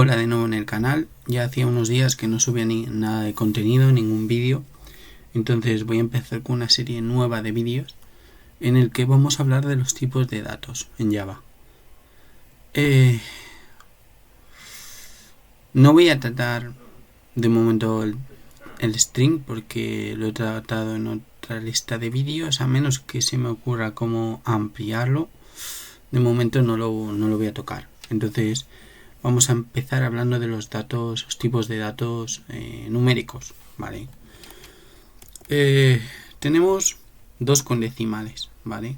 Hola de nuevo en el canal. Ya hacía unos días que no subía nada de contenido, ningún vídeo. Entonces voy a empezar con una serie nueva de vídeos en el que vamos a hablar de los tipos de datos en Java. No voy a tratar de momento el string porque lo he tratado en otra lista de vídeos, a menos que se me ocurra cómo ampliarlo. De momento no lo voy a tocar. Entonces vamos a empezar hablando de los datos, los tipos de datos numéricos, ¿vale? Tenemos dos con decimales, ¿vale?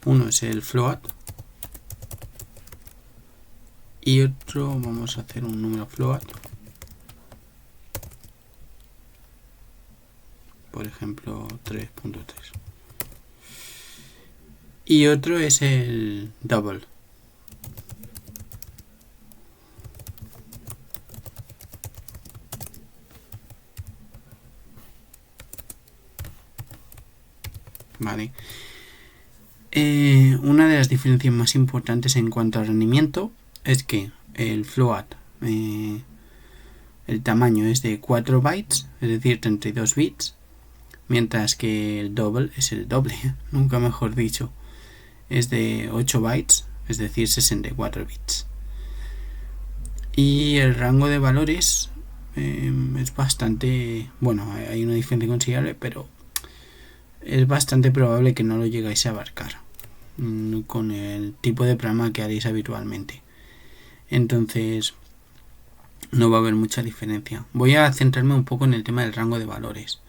Uno es el float y otro, vamos a hacer un número float, por ejemplo 3.3, y otro es el double. Vale. Una de las diferencias más importantes en cuanto al rendimiento es que el float, el tamaño es de 4 bytes, es decir, 32 bits, mientras que el double es el doble, nunca mejor dicho, es de 8 bytes, es decir, 64 bits. Y el rango de valores es bastante, bueno, hay una diferencia considerable, pero es bastante probable que no lo llegáis a abarcar con el tipo de programa que haréis habitualmente. Entonces no va a haber mucha diferencia. Voy a centrarme un poco en el tema del rango de valores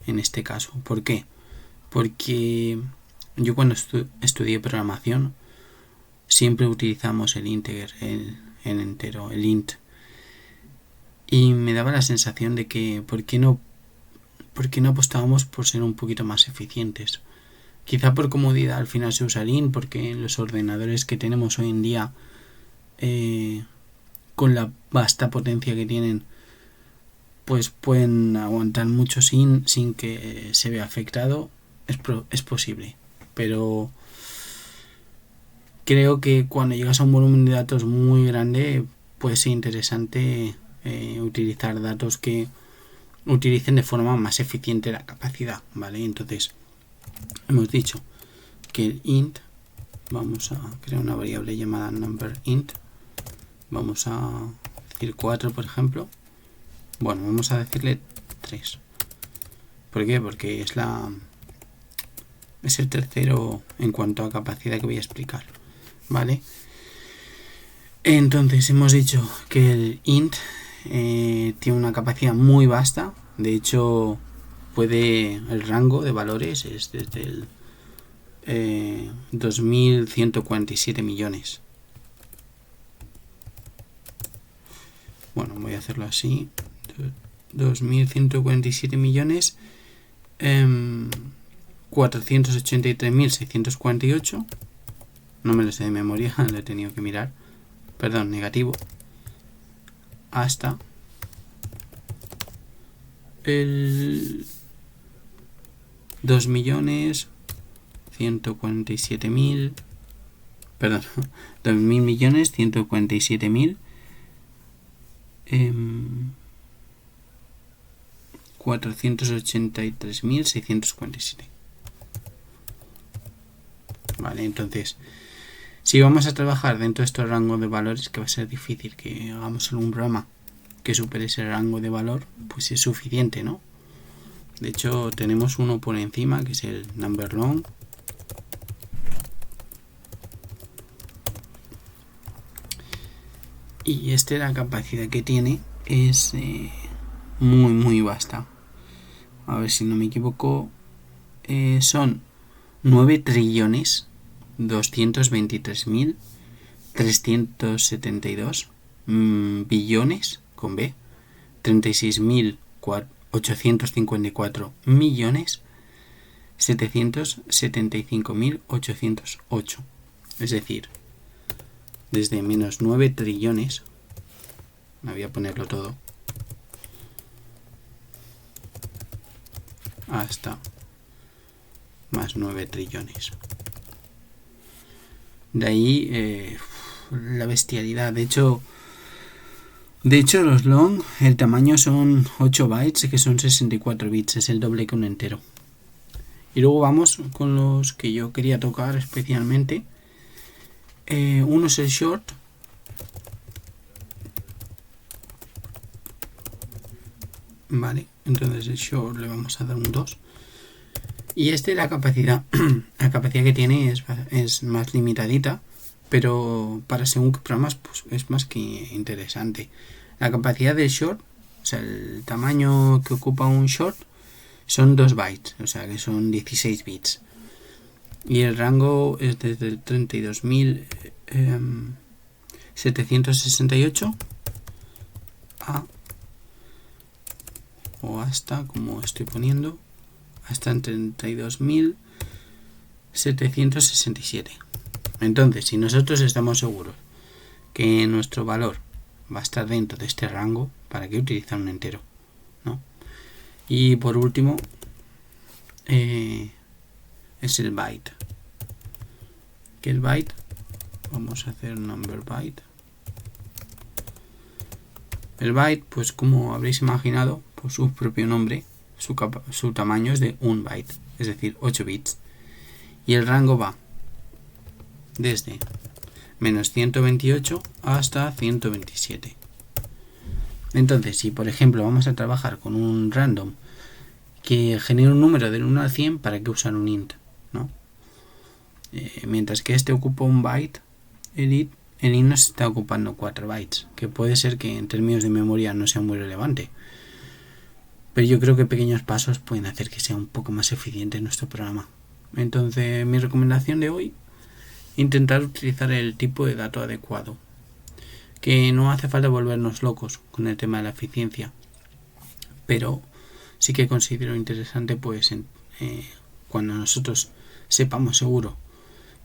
en este caso. ¿Por qué? Porque yo cuando estudié programación siempre utilizamos el integer, el entero, el int, y me daba la sensación de que ¿por qué no apostábamos por ser un poquito más eficientes? Quizá por comodidad al final se usa el int, porque los ordenadores que tenemos hoy en día, con la vasta potencia que tienen, pues pueden aguantar mucho sin que se vea afectado. Es posible, pero creo que cuando llegas a un volumen de datos muy grande puede ser interesante utilizar datos que utilicen de forma más eficiente la capacidad, ¿vale? Entonces hemos dicho que el int, vamos a crear una variable llamada number int, vamos a decir 4 por ejemplo. Bueno, vamos a decirle 3. ¿Por qué? Porque es el tercero en cuanto a capacidad que voy a explicar, ¿vale? Entonces hemos dicho que el int tiene una capacidad muy vasta. De hecho, el rango de valores es desde el 2147 millones. Bueno, voy a hacerlo así. 2147 millones 483.648. No me lo sé de memoria, lo he tenido que mirar. Perdón, negativo. Hasta el 2.147.000. Perdón, 2.147.000 483.647. Vale, entonces si vamos a trabajar dentro de estos rangos de valores, que va a ser difícil que hagamos algún programa que supere ese rango de valor, pues es suficiente, ¿no? De hecho tenemos uno por encima, que es el number long, y la capacidad que tiene es muy vasta. A ver si no me equivoco, son 9.223.372 billones con B, 36.854 millones 775.808. Es decir, desde menos 9 trillones, me voy a ponerlo todo, hasta más 9 trillones. De ahí la bestialidad. De hecho, De hecho, los long, el tamaño son 8 bytes, que son 64 bits, es el doble que un entero. Y luego vamos con los que yo quería tocar especialmente. Uno es el short. Vale, entonces el short le vamos a dar un 2. Y la capacidad, la capacidad que tiene es más limitadita, pero para según qué programas pues es más que interesante. La capacidad del short, o sea, el tamaño que ocupa un short son 2 bytes, o sea que son 16 bits. Y el rango es desde el 32.768 o hasta, como estoy poniendo, hasta en 32.767. Entonces, si nosotros estamos seguros que nuestro valor va a estar dentro de este rango, ¿para qué utilizar un entero? ¿No? Y por último, es el byte. Que el byte, vamos a hacer number byte. El byte, pues como habréis imaginado, por su propio nombre, su tamaño es de 1 byte, es decir, 8 bits. Y el rango va desde menos 128 hasta 127. Entonces, si por ejemplo vamos a trabajar con un random que genera un número del 1 al 100, ¿para qué usar un int? ¿No? Mientras que este ocupa un byte, el int nos está ocupando 4 bytes, que puede ser que en términos de memoria no sea muy relevante, pero yo creo que pequeños pasos pueden hacer que sea un poco más eficiente nuestro programa. Entonces, mi recomendación de hoy, intentar utilizar el tipo de dato adecuado, que no hace falta volvernos locos con el tema de la eficiencia, pero sí que considero interesante pues cuando nosotros sepamos seguro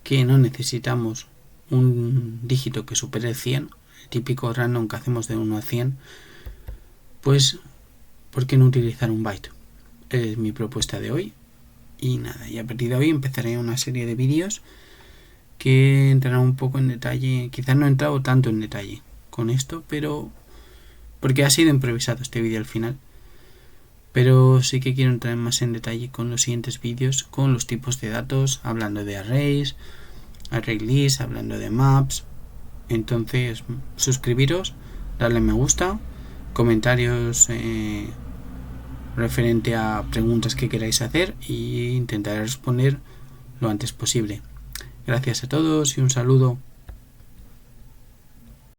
que no necesitamos un dígito que supere el 100, el típico random que hacemos de 1 a 100, pues ¿por qué no utilizar un byte? Es mi propuesta de hoy. Y nada, y a partir de hoy empezaré una serie de vídeos que entrarán un poco en detalle. Quizás no he entrado tanto en detalle con esto, pero porque ha sido improvisado este vídeo al final. Pero sí que quiero entrar más en detalle con los siguientes vídeos, con los tipos de datos, hablando de arrays, array list, hablando de maps. Entonces, suscribiros, darle me gusta, comentarios referente a preguntas que queráis hacer y intentaré responder lo antes posible. Gracias a todos y un saludo.